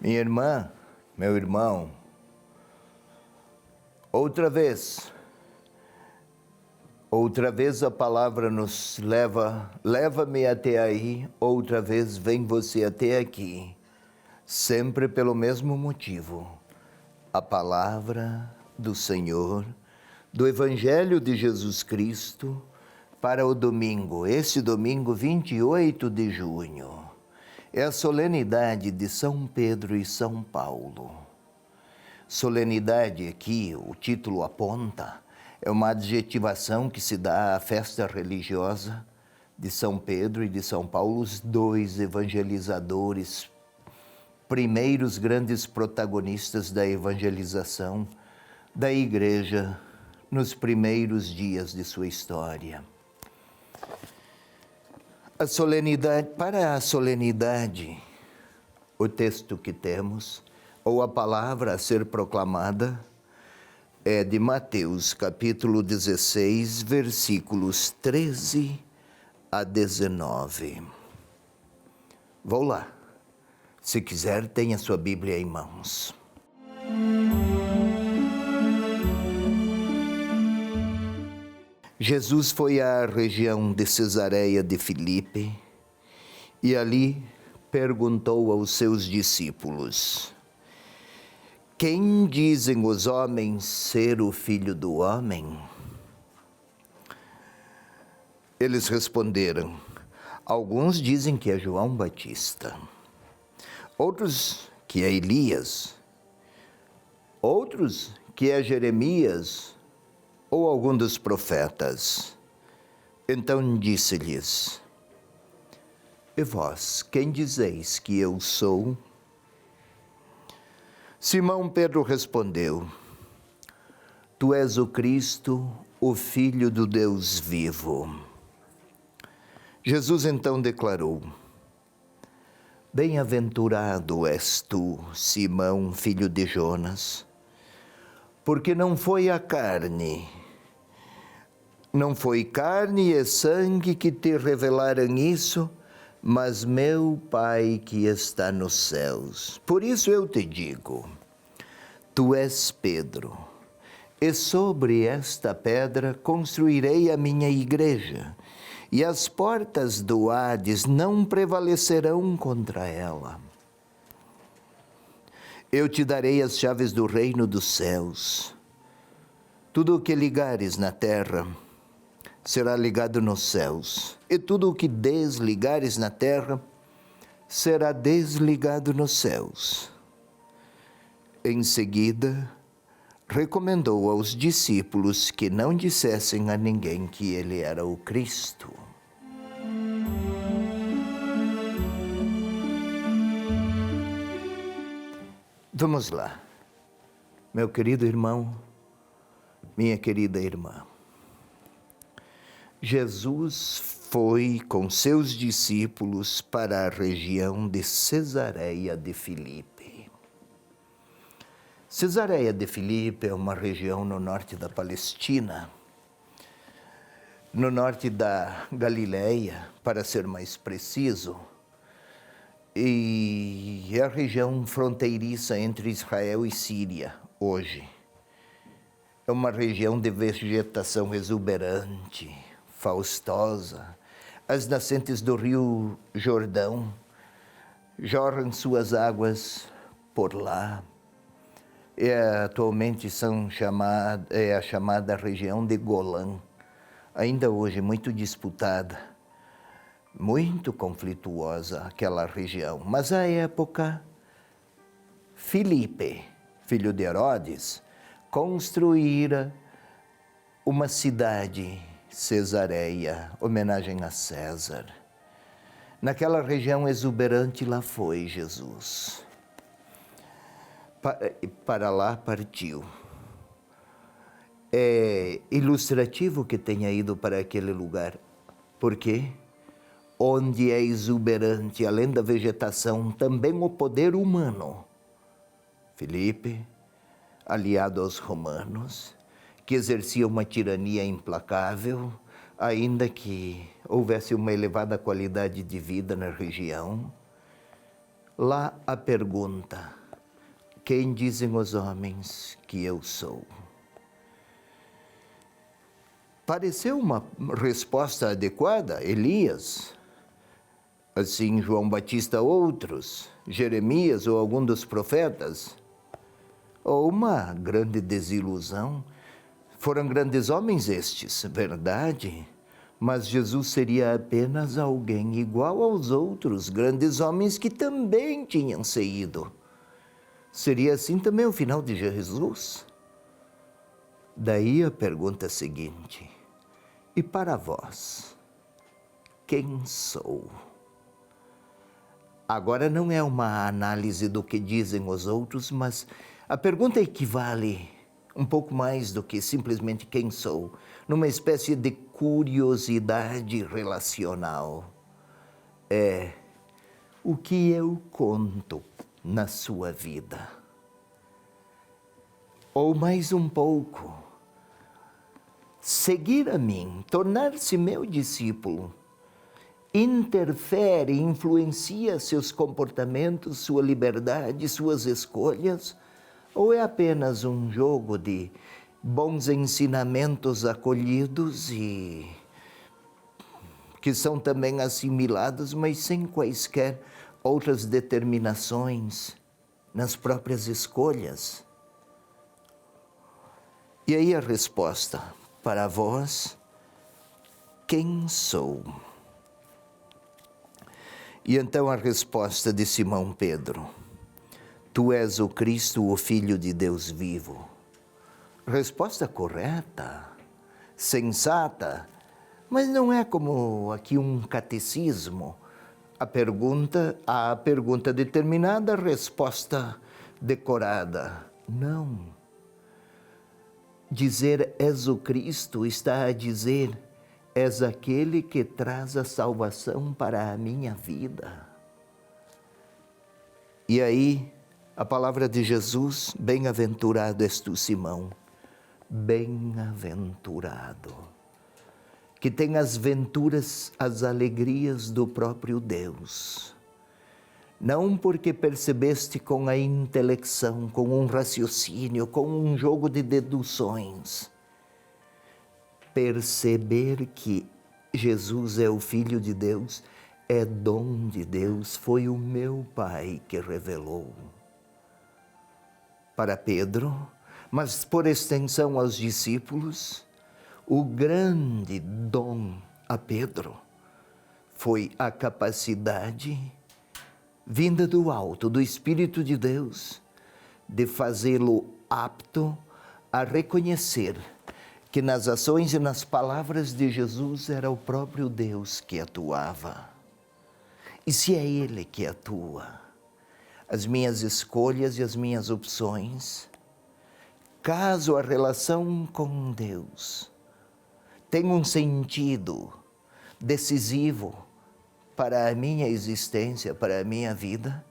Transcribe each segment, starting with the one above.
Minha irmã, meu irmão, outra vez a palavra nos leva-me até aí, outra vez vem você até aqui, sempre pelo mesmo motivo, a palavra do Senhor, do Evangelho de Jesus Cristo, para o domingo, esse domingo 28 de junho. É a solenidade de São Pedro e São Paulo. Solenidade aqui, o título aponta, é uma adjetivação que se dá à festa religiosa de São Pedro e de São Paulo, os dois evangelizadores, primeiros grandes protagonistas da evangelização da Igreja nos primeiros dias de sua história. Para a solenidade, o texto que temos, ou a palavra a ser proclamada, é de Mateus, capítulo 16, versículos 13 a 19. Vou lá. Se quiser, tenha sua Bíblia em mãos. Jesus foi à região de Cesareia de Filipe e ali perguntou aos seus discípulos: quem dizem os homens ser o Filho do Homem? Eles responderam: alguns dizem que é João Batista, outros que é Elias, outros que é Jeremias ou algum dos profetas. Então disse-lhes: e vós, quem dizeis que eu sou? Simão Pedro respondeu: tu és o Cristo, o Filho do Deus vivo. Jesus então declarou: bem-aventurado és tu, Simão, filho de Jonas, porque não foi carne e sangue que te revelaram isso, mas meu Pai que está nos céus. Por isso eu te digo, tu és Pedro, e sobre esta pedra construirei a minha igreja, e as portas do Hades não prevalecerão contra ela. Eu te darei as chaves do reino dos céus. Tudo o que ligares na terra será ligado nos céus, e tudo o que desligares na terra será desligado nos céus. Em seguida, recomendou aos discípulos que não dissessem a ninguém que ele era o Cristo. Vamos lá, meu querido irmão, minha querida irmã. Jesus foi com seus discípulos para a região de Cesareia de Filipe. Cesareia de Filipe é uma região no norte da Palestina, no norte da Galileia, para ser mais preciso, e é a região fronteiriça entre Israel e Síria, hoje. É uma região de vegetação exuberante, faustosa. As nascentes do rio Jordão jorram suas águas por lá. Atualmente é a chamada região de Golã, ainda hoje muito disputada, muito conflituosa aquela região. Mas à época, Filipe, filho de Herodes, construíra uma cidade, Cesareia, homenagem a César. Naquela região exuberante, lá foi Jesus. Para lá partiu. É ilustrativo que tenha ido para aquele lugar. Por quê? Onde é exuberante, além da vegetação, também o poder humano. Filipe, aliado aos romanos, que exercia uma tirania implacável, ainda que houvesse uma elevada qualidade de vida na região, Lá a pergunta: quem dizem os homens que eu sou? Pareceu uma resposta adequada, Elias, assim João Batista, outros, Jeremias ou algum dos profetas, ou uma grande desilusão. Foram grandes homens estes, verdade, mas Jesus seria apenas alguém igual aos outros grandes homens que também tinham saído. Seria assim também o final de Jesus? Daí a pergunta seguinte: e para vós, quem sou? Agora não é uma análise do que dizem os outros, mas a pergunta equivale um pouco mais do que simplesmente quem sou, numa espécie de curiosidade relacional. É o que eu conto na sua vida. Ou mais um pouco, seguir a mim, tornar-se meu discípulo, interfere, influencia seus comportamentos, sua liberdade, suas escolhas, ou é apenas um jogo de bons ensinamentos acolhidos e que são também assimilados, mas sem quaisquer outras determinações nas próprias escolhas? E aí a resposta: para vós, quem sou? E então a resposta de Simão Pedro: tu és o Cristo, o Filho de Deus vivo. Resposta correta, sensata, mas não é como aqui um catecismo. A pergunta determinada, a resposta decorada. Não. Dizer és o Cristo está a dizer és aquele que traz a salvação para a minha vida. E aí, a palavra de Jesus: bem-aventurado és tu, Simão, bem-aventurado, que tem as venturas, as alegrias do próprio Deus. Não porque percebeste com a intelecção, com um raciocínio, com um jogo de deduções. Perceber que Jesus é o Filho de Deus é dom de Deus, foi o meu Pai que revelou. Para Pedro, mas por extensão aos discípulos, o grande dom a Pedro foi a capacidade vinda do alto, do Espírito de Deus, de fazê-lo apto a reconhecer que nas ações e nas palavras de Jesus era o próprio Deus que atuava. E se é Ele que atua, as minhas escolhas e as minhas opções, caso a relação com Deus tenha um sentido decisivo para a minha existência, para a minha vida,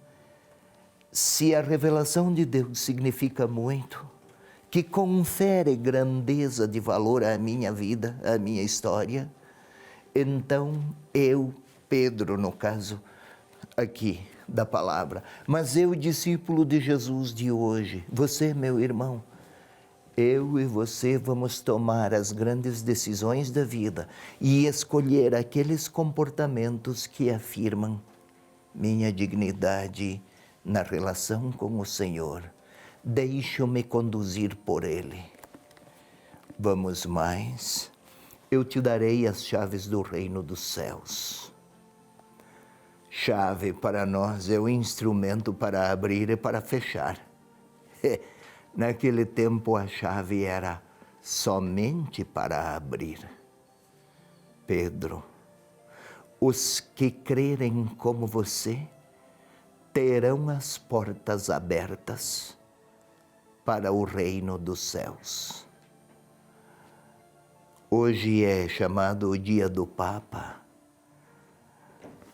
se a revelação de Deus significa muito, que confere grandeza de valor à minha vida, à minha história, então eu, Pedro, no caso aqui da palavra, mas eu, discípulo de Jesus de hoje, você, meu irmão, eu e você vamos tomar as grandes decisões da vida e escolher aqueles comportamentos que afirmam minha dignidade na relação com o Senhor. Deixo-me conduzir por Ele. Vamos mais. Eu te darei as chaves do reino dos céus. Chave para nós é o instrumento para abrir e para fechar. Naquele tempo a chave era somente para abrir. Pedro, os que crerem como você terão as portas abertas para o reino dos céus. Hoje é chamado o Dia do Papa.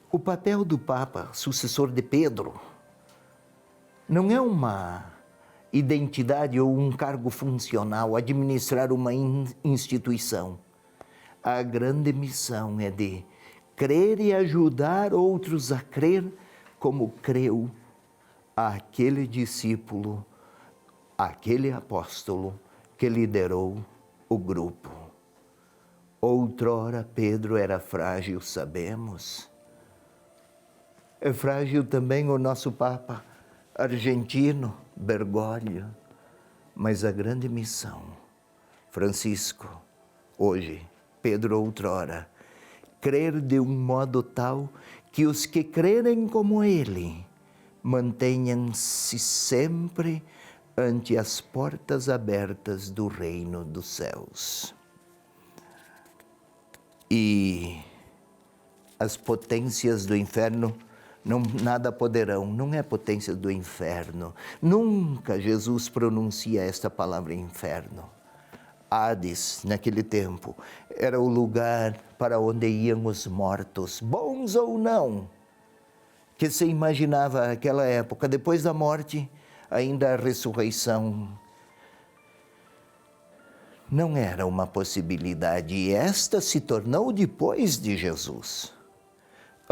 O papel do Papa, sucessor de Pedro, não é uma identidade ou um cargo funcional, administrar uma instituição. A grande missão é de crer e ajudar outros a crer como creu aquele discípulo, aquele apóstolo que liderou o grupo. Outrora Pedro era frágil, sabemos. É frágil também o nosso Papa argentino, Bergoglio. Mas a grande missão, Francisco, hoje, Pedro outrora, crer de um modo tal que os que crerem como ele mantenham-se sempre ante as portas abertas do reino dos céus. E as potências do inferno nada poderão, não é potência do inferno. Nunca Jesus pronuncia esta palavra inferno. Hades, naquele tempo, era o lugar para onde iam os mortos, bons ou não, que se imaginava naquela época, depois da morte, ainda a ressurreição. Não era uma possibilidade, e esta se tornou depois de Jesus.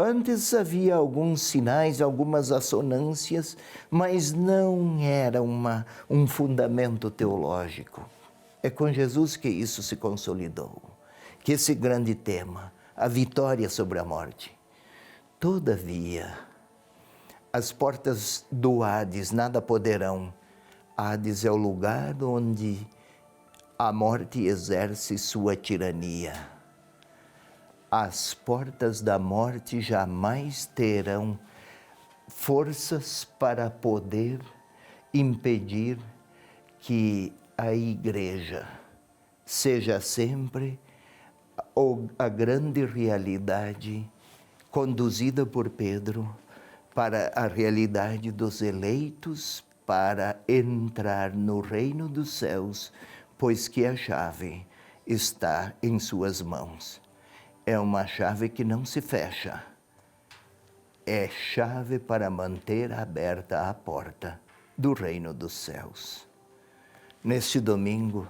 Antes havia alguns sinais, algumas assonâncias, mas não era um fundamento teológico. É com Jesus que isso se consolidou, que esse grande tema, a vitória sobre a morte. Todavia, as portas do Hades nada poderão. Hades é o lugar onde a morte exerce sua tirania. As portas da morte jamais terão forças para poder impedir que a igreja seja sempre a grande realidade conduzida por Pedro para a realidade dos eleitos para entrar no reino dos céus, pois que a chave está em suas mãos. É uma chave que não se fecha. É chave para manter aberta a porta do reino dos céus. Neste domingo,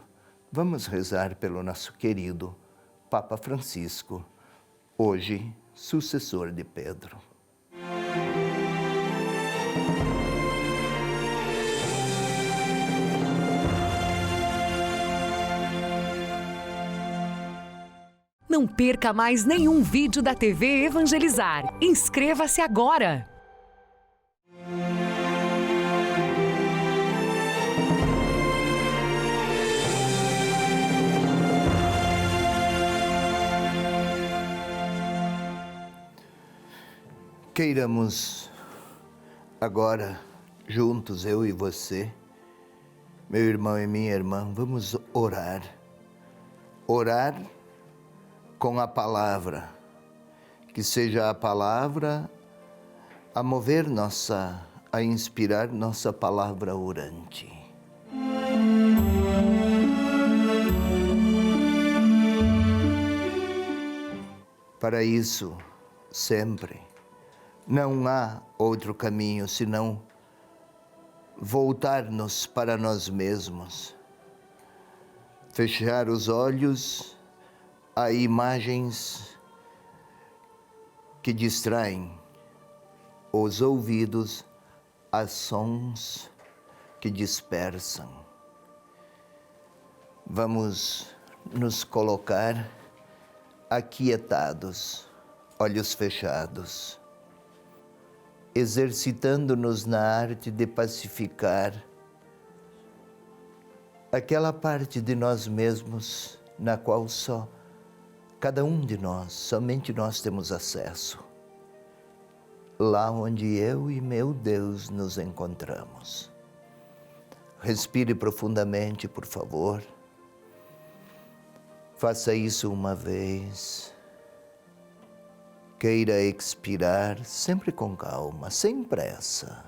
vamos rezar pelo nosso querido Papa Francisco, hoje sucessor de Pedro. Não perca mais nenhum vídeo da TV Evangelizar. Inscreva-se agora! Queiramos agora, juntos, eu e você, meu irmão e minha irmã, vamos orar. Orar com a palavra, que seja a palavra a mover a inspirar nossa palavra orante. Para isso, sempre, não há outro caminho senão voltar-nos para nós mesmos, fechar os olhos a imagens que distraem, os ouvidos a sons que dispersam. Vamos nos colocar aquietados, olhos fechados, exercitando-nos na arte de pacificar aquela parte de nós mesmos na qual só cada um de nós, somente nós temos acesso. Lá onde eu e meu Deus nos encontramos. Respire profundamente, por favor. Faça isso uma vez. Queira expirar sempre com calma, sem pressa.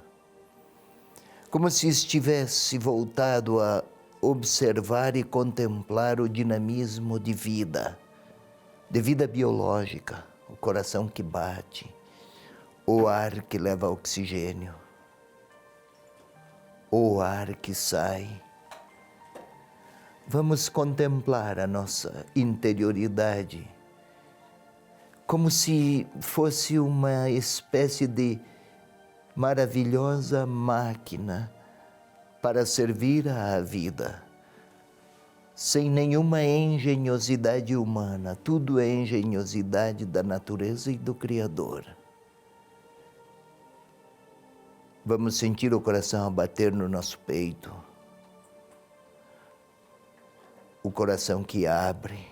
Como se estivesse voltado a observar e contemplar o dinamismo de vida biológica, o coração que bate, o ar que leva oxigênio, o ar que sai. Vamos contemplar a nossa interioridade como se fosse uma espécie de maravilhosa máquina para servir à vida, sem nenhuma engenhosidade humana, tudo é engenhosidade da natureza e do Criador. Vamos sentir o coração a bater no nosso peito, o coração que abre,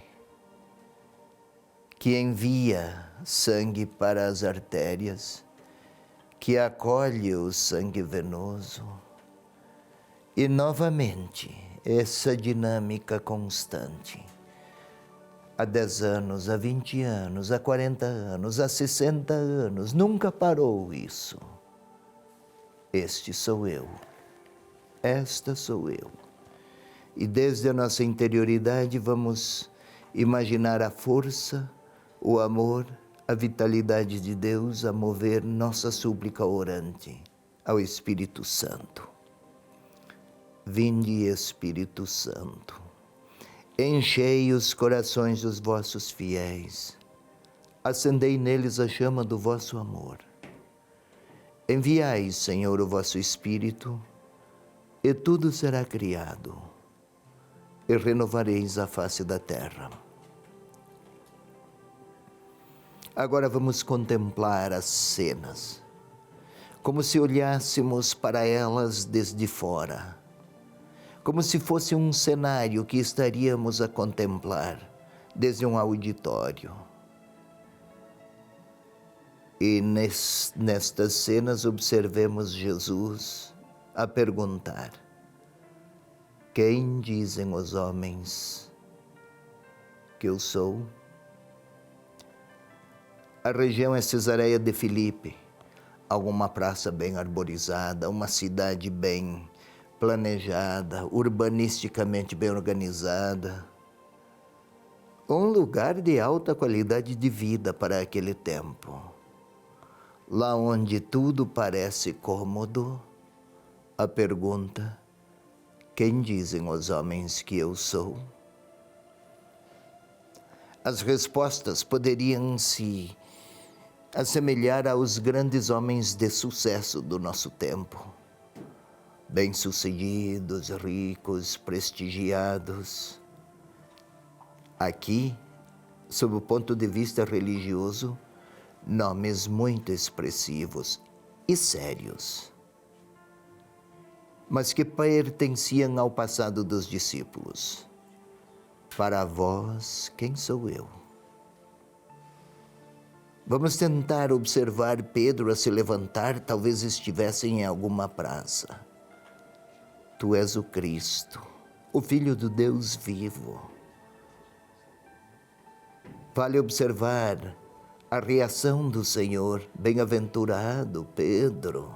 que envia sangue para as artérias, que acolhe o sangue venoso. E novamente, essa dinâmica constante. Há 10 anos, há 20 anos, há 40 anos, há 60 anos, nunca parou isso. Este sou eu, esta sou eu. E desde a nossa interioridade vamos imaginar a força, o amor, a vitalidade de Deus a mover nossa súplica orante ao Espírito Santo. Vinde, Espírito Santo, enchei os corações dos vossos fiéis, acendei neles a chama do vosso amor. Enviai, Senhor, o vosso Espírito, e tudo será criado, e renovareis a face da terra. Agora vamos contemplar as cenas, como se olhássemos para elas desde fora, como se fosse um cenário que estaríamos a contemplar desde um auditório. E nestas cenas observemos Jesus a perguntar: quem dizem os homens que eu sou? A região é Cesareia de Filipe, alguma praça bem arborizada, uma cidade bem planejada, urbanisticamente bem organizada. Um lugar de alta qualidade de vida para aquele tempo. Lá onde tudo parece cômodo, a pergunta: quem dizem os homens que eu sou? As respostas poderiam se assemelhar aos grandes homens de sucesso do nosso tempo. Bem-sucedidos, ricos, prestigiados. Aqui, sob o ponto de vista religioso, nomes muito expressivos e sérios, mas que pertenciam ao passado dos discípulos. Para vós, quem sou eu? Vamos tentar observar Pedro a se levantar, talvez estivesse em alguma praça. Tu és o Cristo, o Filho do Deus vivo. Vale observar a reação do Senhor. Bem-aventurado Pedro.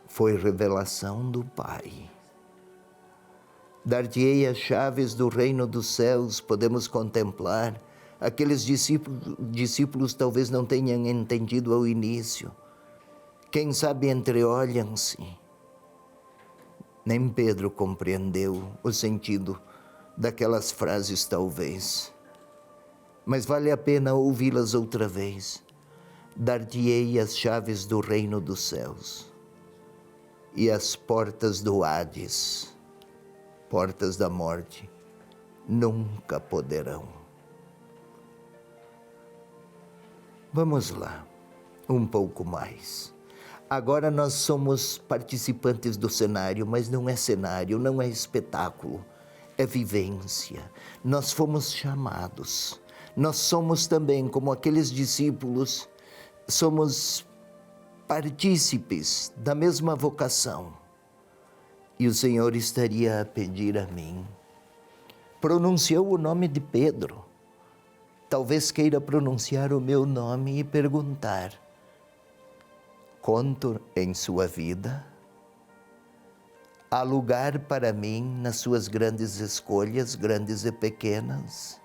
Foi revelação do Pai. Dar-te-ei as chaves do reino dos céus, podemos contemplar. Aqueles discípulos talvez não tenham entendido ao início. Quem sabe entreolham-se. Nem Pedro compreendeu o sentido daquelas frases, talvez. Mas vale a pena ouvi-las outra vez. Dar-te-ei as chaves do reino dos céus. E as portas do Hades, portas da morte, nunca poderão. Vamos lá, um pouco mais. Agora nós somos participantes do cenário, mas não é cenário, não é espetáculo, é vivência. Nós fomos chamados. Nós somos também, como aqueles discípulos, somos partícipes da mesma vocação. E o Senhor estaria a pedir a mim. Pronunciou o nome de Pedro. Talvez queira pronunciar o meu nome e perguntar: conto em sua vida? Há lugar para mim nas suas grandes escolhas, grandes e pequenas?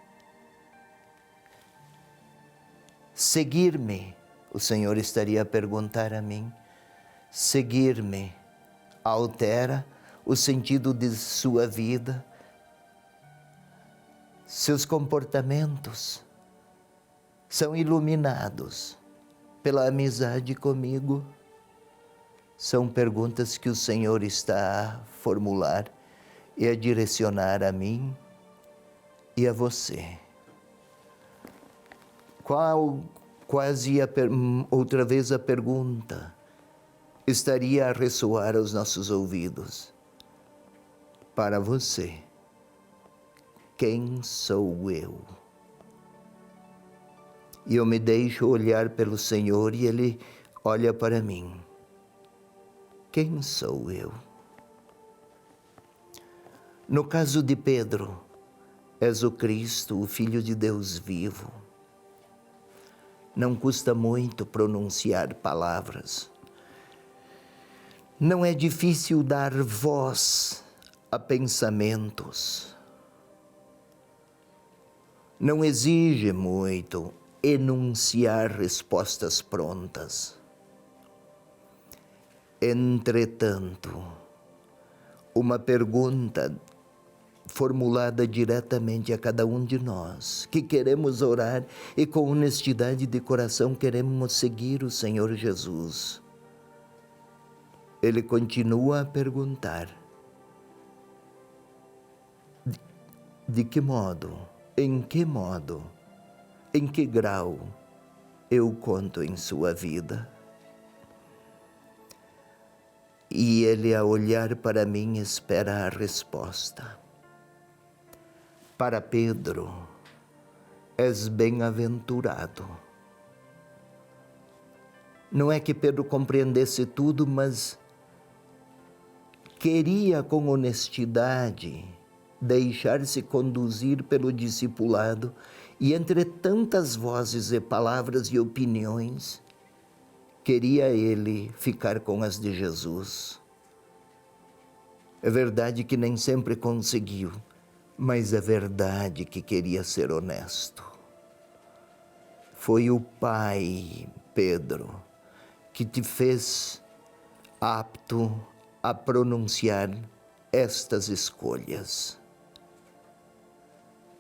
Seguir-me, o Senhor estaria a perguntar a mim. Seguir-me altera o sentido de sua vida, seus comportamentos são iluminados pela amizade comigo. São perguntas que o Senhor está a formular e a direcionar a mim e a você. Quase outra vez a pergunta estaria a ressoar aos nossos ouvidos. Para você, quem sou eu? E eu me deixo olhar pelo Senhor e Ele olha para mim. Quem sou eu? No caso de Pedro, és o Cristo, o Filho de Deus vivo. Não custa muito pronunciar palavras. Não é difícil dar voz a pensamentos. Não exige muito enunciar respostas prontas. Entretanto, uma pergunta formulada diretamente a cada um de nós, que queremos orar e com honestidade de coração queremos seguir o Senhor Jesus. Ele continua a perguntar: de que modo, em que grau eu conto em sua vida? E ele, a olhar para mim, espera a resposta. Para Pedro, és bem-aventurado. Não é que Pedro compreendesse tudo, mas queria com honestidade deixar-se conduzir pelo discipulado e entre tantas vozes e palavras e opiniões, queria ele ficar com as de Jesus. É verdade que nem sempre conseguiu, mas é verdade que queria ser honesto. Foi o Pai, Pedro, que te fez apto a pronunciar estas escolhas.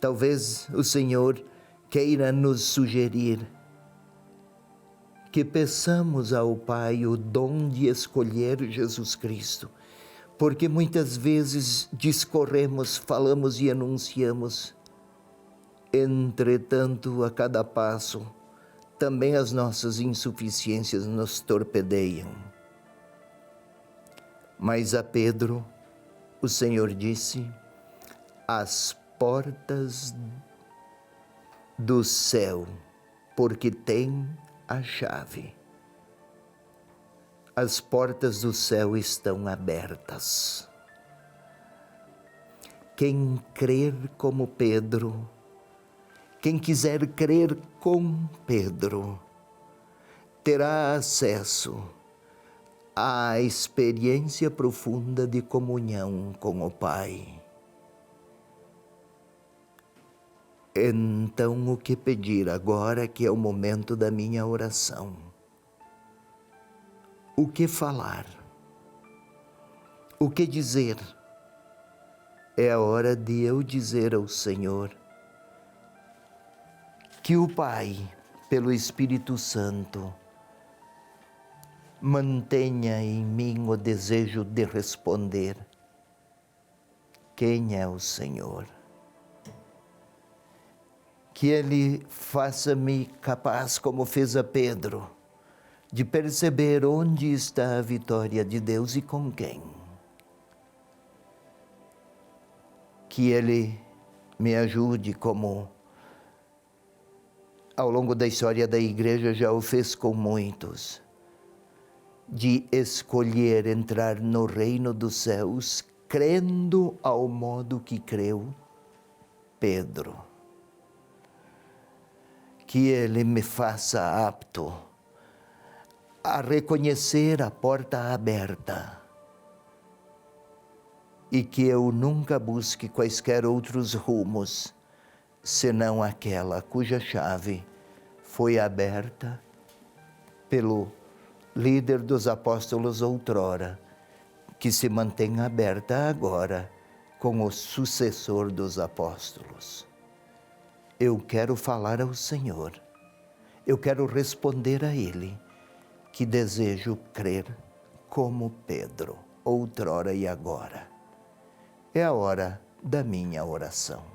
Talvez o Senhor queira nos sugerir que peçamos ao Pai o dom de escolher Jesus Cristo, porque muitas vezes discorremos, falamos e enunciamos. Entretanto, a cada passo, também as nossas insuficiências nos torpedeiam. Mas a Pedro, o Senhor disse: as portas do céu, porque tem a chave. As portas do céu estão abertas. Quem crer como Pedro, quem quiser crer com Pedro, terá acesso à experiência profunda de comunhão com o Pai. Então, o que pedir agora, que é o momento da minha oração? O que falar? O que dizer? É a hora de eu dizer ao Senhor que o Pai, pelo Espírito Santo, mantenha em mim o desejo de responder: quem é o Senhor? Que Ele faça-me capaz, como fez a Pedro, de perceber onde está a vitória de Deus e com quem. Que Ele me ajude, como ao longo da história da Igreja já o fez com muitos, de escolher entrar no reino dos céus, crendo ao modo que creu Pedro. Que Ele me faça apto a reconhecer a porta aberta e que eu nunca busque quaisquer outros rumos, senão aquela cuja chave foi aberta pelo líder dos apóstolos outrora, que se mantém aberta agora com o sucessor dos apóstolos. Eu quero falar ao Senhor, eu quero responder a Ele, que desejo crer como Pedro, outrora e agora. É a hora da minha oração.